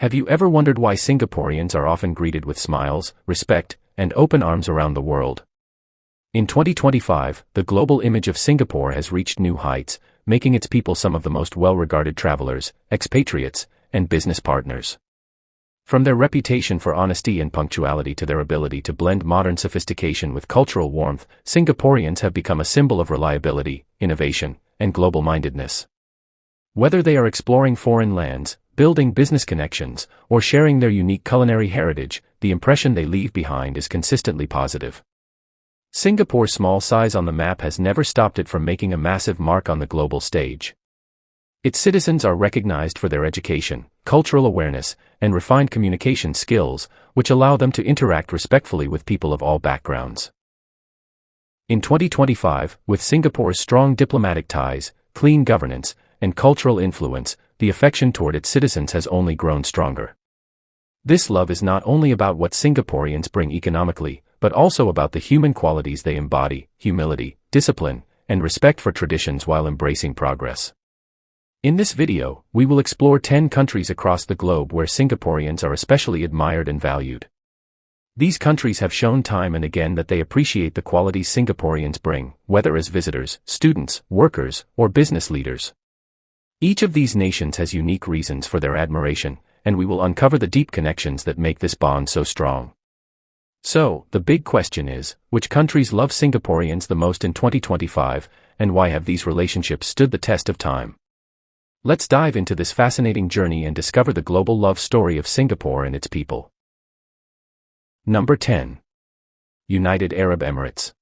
Have you ever wondered why Singaporeans are often greeted with smiles, respect, and open arms around the world? In 2025, the global image of Singapore has reached new heights, making its people some of the most well-regarded travelers, expatriates, and business partners. From their reputation for honesty and punctuality to their ability to blend modern sophistication with cultural warmth, Singaporeans have become a symbol of reliability, innovation, and global-mindedness. Whether they are exploring foreign lands, building business connections, or sharing their unique culinary heritage, the impression they leave behind is consistently positive. Singapore's small size on the map has never stopped it from making a massive mark on the global stage. Its citizens are recognized for their education, cultural awareness, and refined communication skills, which allow them to interact respectfully with people of all backgrounds. In 2025, with Singapore's strong diplomatic ties, clean governance, and cultural influence, the affection toward its citizens has only grown stronger. This love is not only about what Singaporeans bring economically, but also about the human qualities they embody: humility, discipline, and respect for traditions while embracing progress. In this video, we will explore 10 countries across the globe where Singaporeans are especially admired and valued. These countries have shown time and again that they appreciate the qualities Singaporeans bring, whether as visitors, students, workers, or business leaders. Each of these nations has unique reasons for their admiration, and we will uncover the deep connections that make this bond so strong. So, the big question is, which countries love Singaporeans the most in 2025, and why have these relationships stood the test of time? Let's dive into this fascinating journey and discover the global love story of Singapore and its people. Number 10. United Arab Emirates.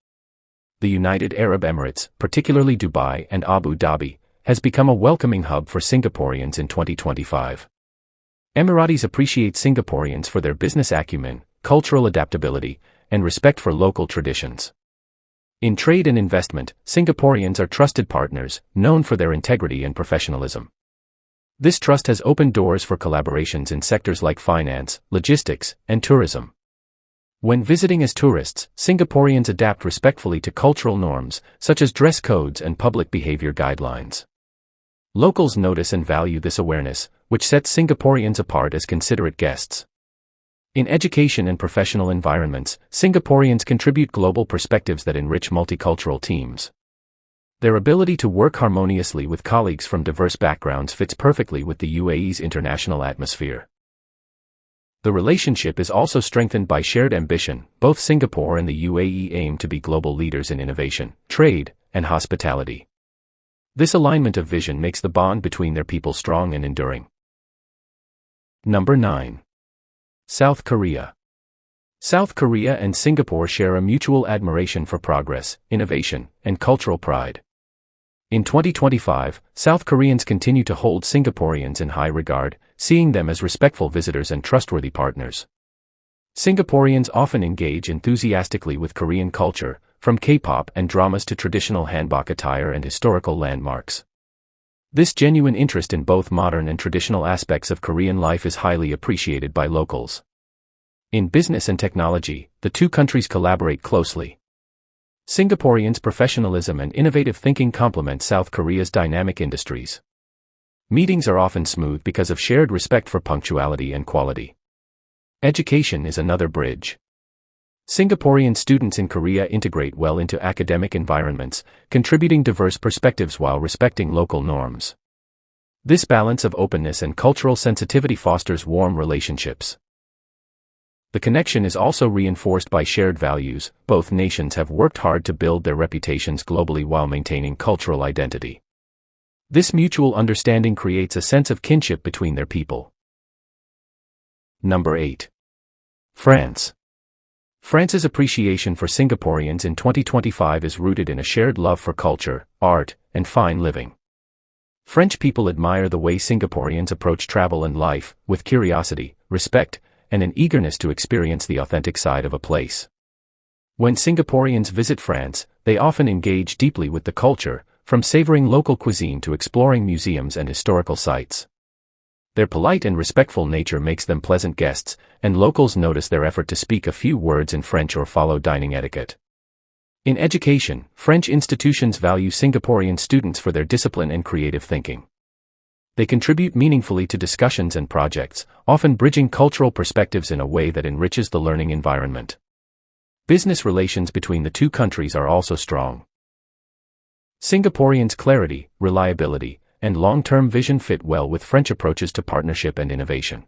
The United Arab Emirates, particularly Dubai and Abu Dhabi, has become a welcoming hub for Singaporeans in 2025. Emiratis appreciate Singaporeans for their business acumen, cultural adaptability, and respect for local traditions. In trade and investment, Singaporeans are trusted partners, known for their integrity and professionalism. This trust has opened doors for collaborations in sectors like finance, logistics, and tourism. When visiting as tourists, Singaporeans adapt respectfully to cultural norms, such as dress codes and public behavior guidelines. Locals notice and value this awareness, which sets Singaporeans apart as considerate guests. In education and professional environments, Singaporeans contribute global perspectives that enrich multicultural teams. Their ability to work harmoniously with colleagues from diverse backgrounds fits perfectly with the UAE's international atmosphere. The relationship is also strengthened by shared ambition. Both Singapore and the UAE aim to be global leaders in innovation, trade, and hospitality. This alignment of vision makes the bond between their people strong and enduring. Number 9. South Korea. South Korea and Singapore share a mutual admiration for progress, innovation, and cultural pride. In 2025, South Koreans continue to hold Singaporeans in high regard, seeing them as respectful visitors and trustworthy partners. Singaporeans often engage enthusiastically with Korean culture, from K-pop and dramas to traditional hanbok attire and historical landmarks. This genuine interest in both modern and traditional aspects of Korean life is highly appreciated by locals. In business and technology, the two countries collaborate closely. Singaporeans' professionalism and innovative thinking complement South Korea's dynamic industries. Meetings are often smooth because of shared respect for punctuality and quality. Education is another bridge. Singaporean students in Korea integrate well into academic environments, contributing diverse perspectives while respecting local norms. This balance of openness and cultural sensitivity fosters warm relationships. The connection is also reinforced by shared values. Both nations have worked hard to build their reputations globally while maintaining cultural identity. This mutual understanding creates a sense of kinship between their people. Number 8. France. France's appreciation for Singaporeans in 2025 is rooted in a shared love for culture, art, and fine living. French people admire the way Singaporeans approach travel and life, with curiosity, respect, and an eagerness to experience the authentic side of a place. When Singaporeans visit France, they often engage deeply with the culture, from savoring local cuisine to exploring museums and historical sites. Their polite and respectful nature makes them pleasant guests, and locals notice their effort to speak a few words in French or follow dining etiquette. In education, French institutions value Singaporean students for their discipline and creative thinking. They contribute meaningfully to discussions and projects, often bridging cultural perspectives in a way that enriches the learning environment. Business relations between the two countries are also strong. Singaporeans' clarity, reliability, and long-term vision fit well with French approaches to partnership and innovation.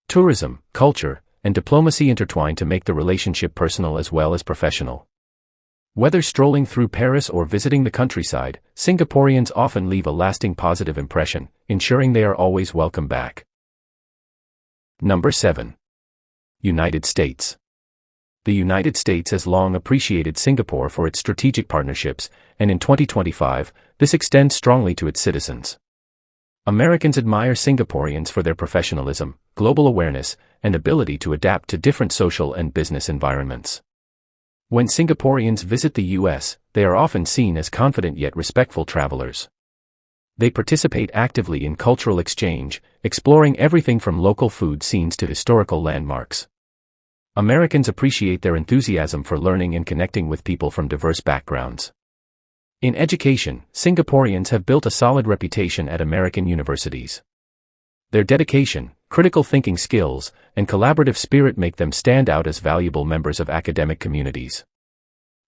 Tourism, culture, and diplomacy intertwine to make the relationship personal as well as professional. Whether strolling through Paris or visiting the countryside, Singaporeans often leave a lasting positive impression, ensuring they are always welcome back. Number 7. United States. The United States has long appreciated Singapore for its strategic partnerships, and in 2025, this extends strongly to its citizens. Americans admire Singaporeans for their professionalism, global awareness, and ability to adapt to different social and business environments. When Singaporeans visit the US, they are often seen as confident yet respectful travelers. They participate actively in cultural exchange, exploring everything from local food scenes to historical landmarks. Americans appreciate their enthusiasm for learning and connecting with people from diverse backgrounds. In education, Singaporeans have built a solid reputation at American universities. Their dedication, critical thinking skills, and collaborative spirit make them stand out as valuable members of academic communities.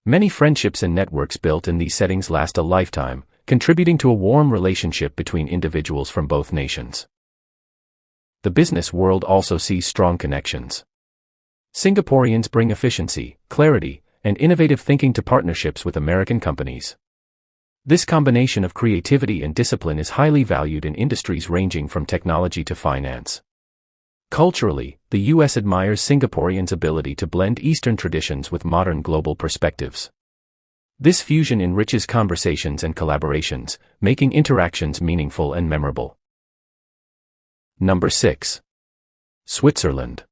Many friendships and networks built in these settings last a lifetime, contributing to a warm relationship between individuals from both nations. The business world also sees strong connections. Singaporeans bring efficiency, clarity, and innovative thinking to partnerships with American companies. This combination of creativity and discipline is highly valued in industries ranging from technology to finance. Culturally, the US admires Singaporeans' ability to blend Eastern traditions with modern global perspectives. This fusion enriches conversations and collaborations, making interactions meaningful and memorable. Number 6. Switzerland.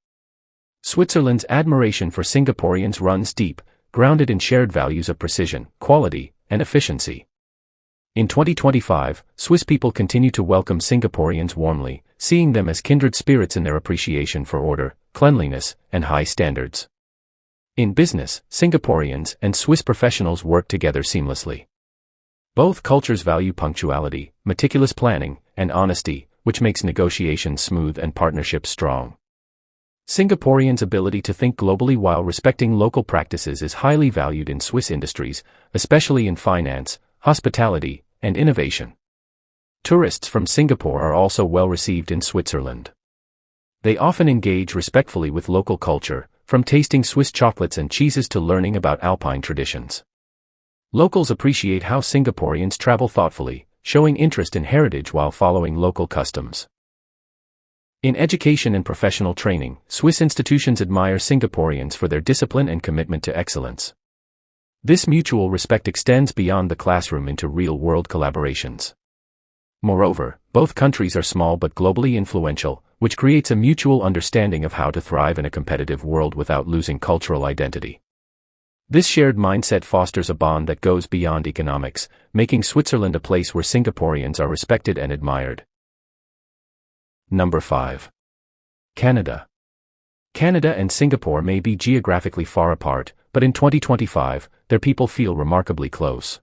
Switzerland's admiration for Singaporeans runs deep, grounded in shared values of precision, quality, and efficiency. In 2025, Swiss people continue to welcome Singaporeans warmly, seeing them as kindred spirits in their appreciation for order, cleanliness, and high standards. In business, Singaporeans and Swiss professionals work together seamlessly. Both cultures value punctuality, meticulous planning, and honesty, which makes negotiations smooth and partnerships strong. Singaporeans' ability to think globally while respecting local practices is highly valued in Swiss industries, especially in finance, hospitality, and innovation. Tourists from Singapore are also well received in Switzerland. They often engage respectfully with local culture, from tasting Swiss chocolates and cheeses to learning about Alpine traditions. Locals appreciate how Singaporeans travel thoughtfully, showing interest in heritage while following local customs. In education and professional training, Swiss institutions admire Singaporeans for their discipline and commitment to excellence. This mutual respect extends beyond the classroom into real-world collaborations. Moreover, both countries are small but globally influential, which creates a mutual understanding of how to thrive in a competitive world without losing cultural identity. This shared mindset fosters a bond that goes beyond economics, making Switzerland a place where Singaporeans are respected and admired. Number 5. Canada. Canada and Singapore may be geographically far apart, but in 2025, their people feel remarkably close.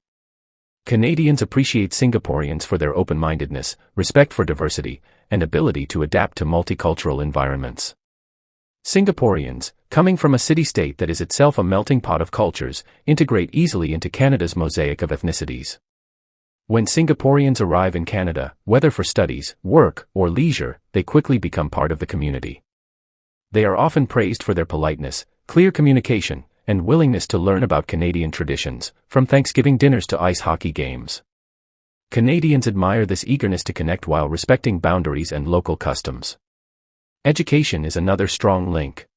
Canadians appreciate Singaporeans for their open-mindedness, respect for diversity, and ability to adapt to multicultural environments. Singaporeans, coming from a city-state that is itself a melting pot of cultures, integrate easily into Canada's mosaic of ethnicities. When Singaporeans arrive in Canada, whether for studies, work, or leisure, they quickly become part of the community. They are often praised for their politeness, clear communication, and willingness to learn about Canadian traditions, from Thanksgiving dinners to ice hockey games. Canadians admire this eagerness to connect while respecting boundaries and local customs. Education is another strong link.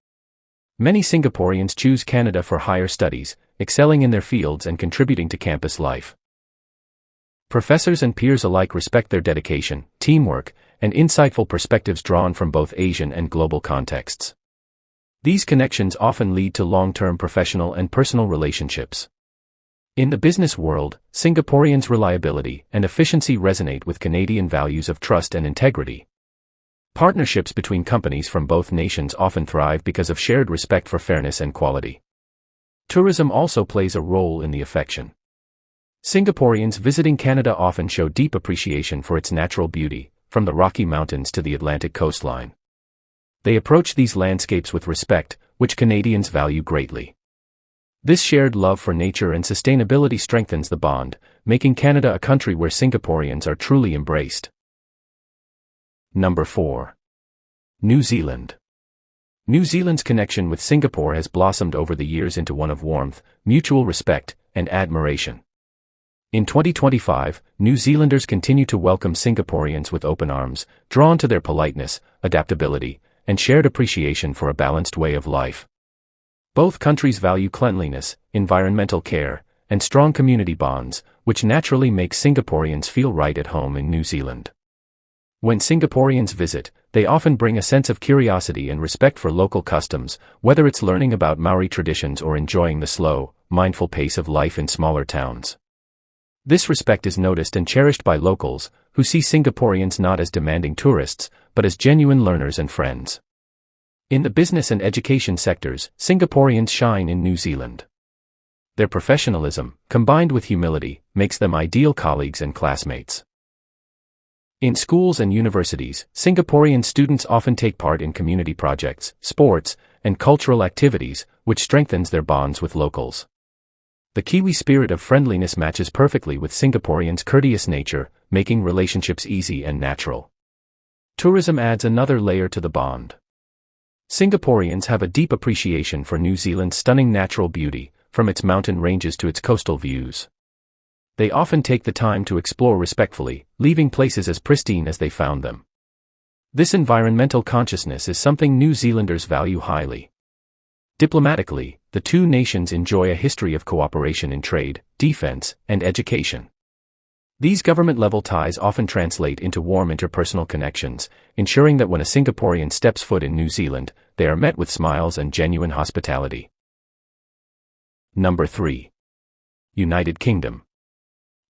Many Singaporeans choose Canada for higher studies, excelling in their fields and contributing to campus life. Professors and peers alike respect their dedication, teamwork, and insightful perspectives drawn from both Asian and global contexts. These connections often lead to long-term professional and personal relationships. In the business world, Singaporeans' reliability and efficiency resonate with Canadian values of trust and integrity. Partnerships between companies from both nations often thrive because of shared respect for fairness and quality. Tourism also plays a role in the affection. Singaporeans visiting Canada often show deep appreciation for its natural beauty, from the Rocky Mountains to the Atlantic coastline. They approach these landscapes with respect, which Canadians value greatly. This shared love for nature and sustainability strengthens the bond, making Canada a country where Singaporeans are truly embraced. Number 4. New Zealand. New Zealand's connection with Singapore has blossomed over the years into one of warmth, mutual respect, and admiration. In 2025, New Zealanders continue to welcome Singaporeans with open arms, drawn to their politeness, adaptability, and shared appreciation for a balanced way of life. Both countries value cleanliness, environmental care, and strong community bonds, which naturally make Singaporeans feel right at home in New Zealand. When Singaporeans visit, they often bring a sense of curiosity and respect for local customs, whether it's learning about Maori traditions or enjoying the slow, mindful pace of life in smaller towns. This respect is noticed and cherished by locals, who see Singaporeans not as demanding tourists, but as genuine learners and friends. In the business and education sectors, Singaporeans shine in New Zealand. Their professionalism, combined with humility, makes them ideal colleagues and classmates. In schools and universities, Singaporean students often take part in community projects, sports, and cultural activities, which strengthens their bonds with locals. The Kiwi spirit of friendliness matches perfectly with Singaporeans' courteous nature, making relationships easy and natural. Tourism adds another layer to the bond. Singaporeans have a deep appreciation for New Zealand's stunning natural beauty, from its mountain ranges to its coastal views. They often take the time to explore respectfully, leaving places as pristine as they found them. This environmental consciousness is something New Zealanders value highly. Diplomatically, the two nations enjoy a history of cooperation in trade, defense, and education. These government-level ties often translate into warm interpersonal connections, ensuring that when a Singaporean steps foot in New Zealand, they are met with smiles and genuine hospitality. Number 3. United Kingdom.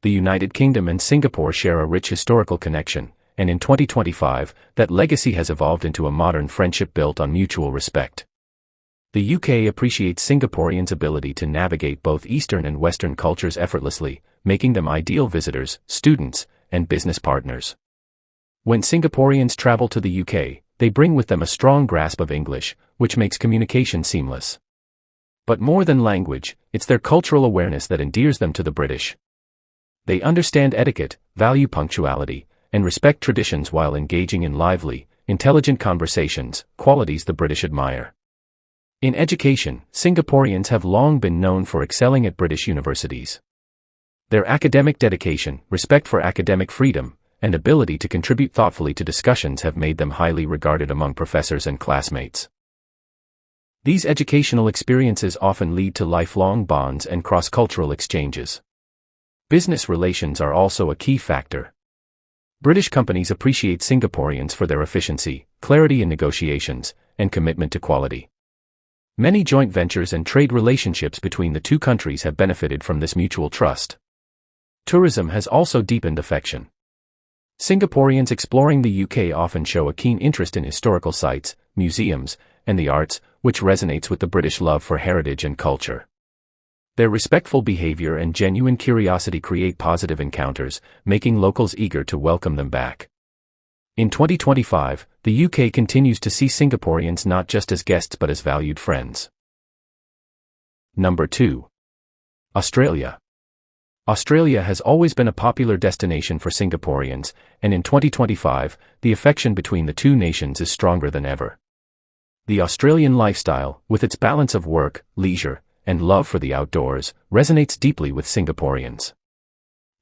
The United Kingdom and Singapore share a rich historical connection, and in 2025, that legacy has evolved into a modern friendship built on mutual respect. The UK appreciates Singaporeans' ability to navigate both Eastern and Western cultures effortlessly, making them ideal visitors, students, and business partners. When Singaporeans travel to the UK, they bring with them a strong grasp of English, which makes communication seamless. But more than language, it's their cultural awareness that endears them to the British. They understand etiquette, value punctuality, and respect traditions while engaging in lively, intelligent conversations, qualities the British admire. In education, Singaporeans have long been known for excelling at British universities. Their academic dedication, respect for academic freedom, and ability to contribute thoughtfully to discussions have made them highly regarded among professors and classmates. These educational experiences often lead to lifelong bonds and cross-cultural exchanges. Business relations are also a key factor. British companies appreciate Singaporeans for their efficiency, clarity in negotiations, and commitment to quality. Many joint ventures and trade relationships between the two countries have benefited from this mutual trust. Tourism has also deepened affection. Singaporeans exploring the UK often show a keen interest in historical sites, museums, and the arts, which resonates with the British love for heritage and culture. Their respectful behavior and genuine curiosity create positive encounters, making locals eager to welcome them back. In 2025, the UK continues to see Singaporeans not just as guests but as valued friends. Number 2. Australia. Australia has always been a popular destination for Singaporeans, and in 2025, the affection between the two nations is stronger than ever. The Australian lifestyle, with its balance of work, leisure, and love for the outdoors, resonates deeply with Singaporeans.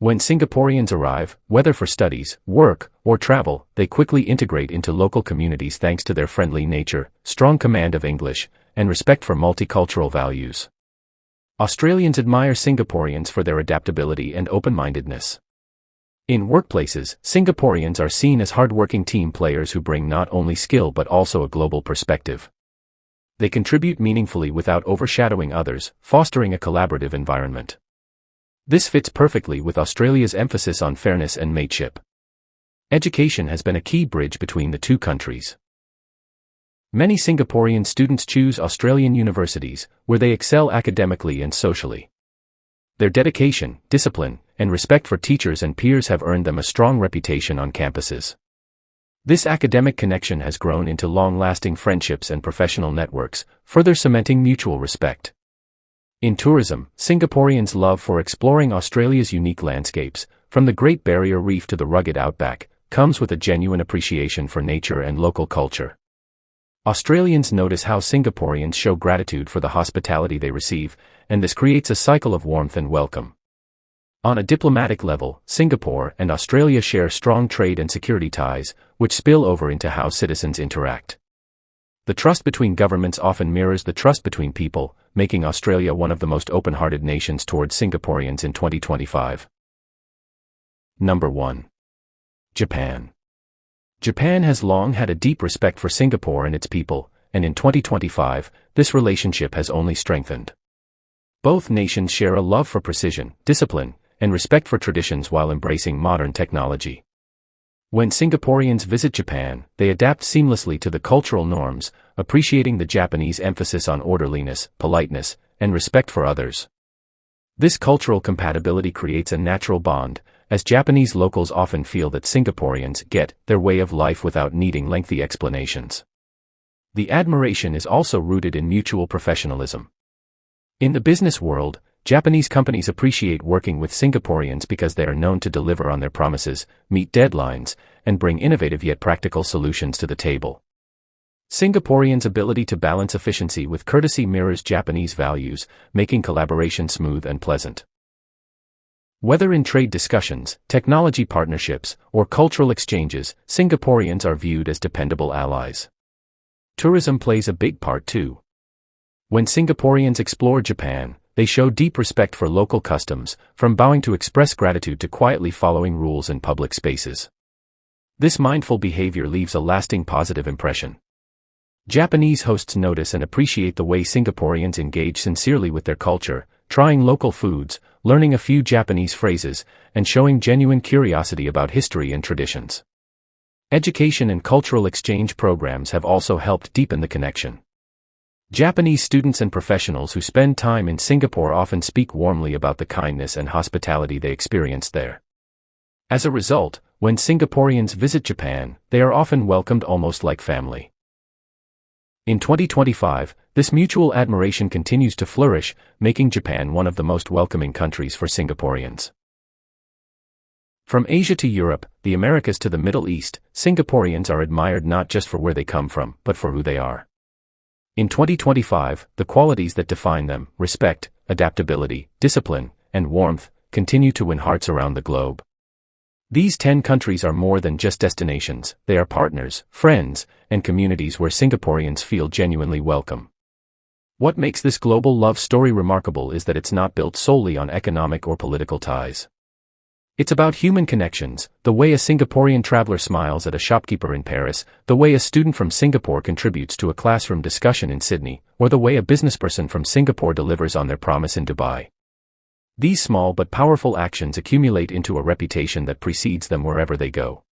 When Singaporeans arrive, whether for studies, work, or travel, they quickly integrate into local communities thanks to their friendly nature, strong command of English, and respect for multicultural values. Australians admire Singaporeans for their adaptability and open-mindedness. In workplaces, Singaporeans are seen as hard-working team players who bring not only skill but also a global perspective. They contribute meaningfully without overshadowing others, fostering a collaborative environment. This fits perfectly with Australia's emphasis on fairness and mateship. Education has been a key bridge between the two countries. Many Singaporean students choose Australian universities, where they excel academically and socially. Their dedication, discipline, and respect for teachers and peers have earned them a strong reputation on campuses. This academic connection has grown into long-lasting friendships and professional networks, further cementing mutual respect. In tourism, Singaporeans' love for exploring Australia's unique landscapes, from the Great Barrier Reef to the rugged outback, comes with a genuine appreciation for nature and local culture. Australians notice how Singaporeans show gratitude for the hospitality they receive, and this creates a cycle of warmth and welcome. On a diplomatic level, Singapore and Australia share strong trade and security ties, which spill over into how citizens interact. The trust between governments often mirrors the trust between people, making Australia one of the most open-hearted nations towards Singaporeans in 2025. Number 1. Japan. Japan has long had a deep respect for Singapore and its people, and in 2025, this relationship has only strengthened. Both nations share a love for precision, discipline, and respect for traditions while embracing modern technology. When Singaporeans visit Japan, they adapt seamlessly to the cultural norms, appreciating the Japanese emphasis on orderliness, politeness, and respect for others. This cultural compatibility creates a natural bond, as Japanese locals often feel that Singaporeans get their way of life without needing lengthy explanations. The admiration is also rooted in mutual professionalism. In the business world, Japanese companies appreciate working with Singaporeans because they are known to deliver on their promises, meet deadlines, and bring innovative yet practical solutions to the table. Singaporeans' ability to balance efficiency with courtesy mirrors Japanese values, making collaboration smooth and pleasant. Whether in trade discussions, technology partnerships, or cultural exchanges, Singaporeans are viewed as dependable allies. Tourism plays a big part too. When Singaporeans explore Japan, they show deep respect for local customs, from bowing to express gratitude to quietly following rules in public spaces. This mindful behavior leaves a lasting positive impression. Japanese hosts notice and appreciate the way Singaporeans engage sincerely with their culture, trying local foods, learning a few Japanese phrases, and showing genuine curiosity about history and traditions. Education and cultural exchange programs have also helped deepen the connection. Japanese students and professionals who spend time in Singapore often speak warmly about the kindness and hospitality they experienced there. As a result, when Singaporeans visit Japan, they are often welcomed almost like family. In 2025, this mutual admiration continues to flourish, making Japan one of the most welcoming countries for Singaporeans. From Asia to Europe, the Americas to the Middle East, Singaporeans are admired not just for where they come from, but for who they are. In 2025, the qualities that define them, respect, adaptability, discipline, and warmth, continue to win hearts around the globe. These 10 countries are more than just destinations, they are partners, friends, and communities where Singaporeans feel genuinely welcome. What makes this global love story remarkable is that it's not built solely on economic or political ties. It's about human connections, the way a Singaporean traveler smiles at a shopkeeper in Paris, the way a student from Singapore contributes to a classroom discussion in Sydney, or the way a businessperson from Singapore delivers on their promise in Dubai. These small but powerful actions accumulate into a reputation that precedes them wherever they go.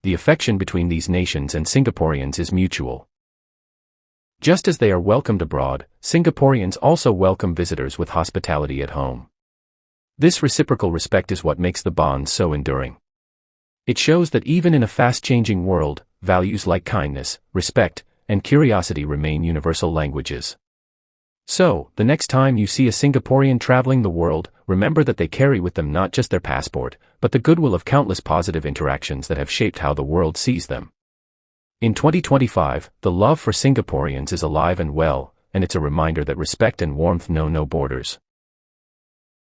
The affection between these nations and Singaporeans is mutual. Just as they are welcomed abroad, Singaporeans also welcome visitors with hospitality at home. This reciprocal respect is what makes the bond so enduring. It shows that even in a fast-changing world, values like kindness, respect, and curiosity remain universal languages. So, the next time you see a Singaporean traveling the world, remember that they carry with them not just their passport, but the goodwill of countless positive interactions that have shaped how the world sees them. In 2025, the love for Singaporeans is alive and well, and it's a reminder that respect and warmth know no borders.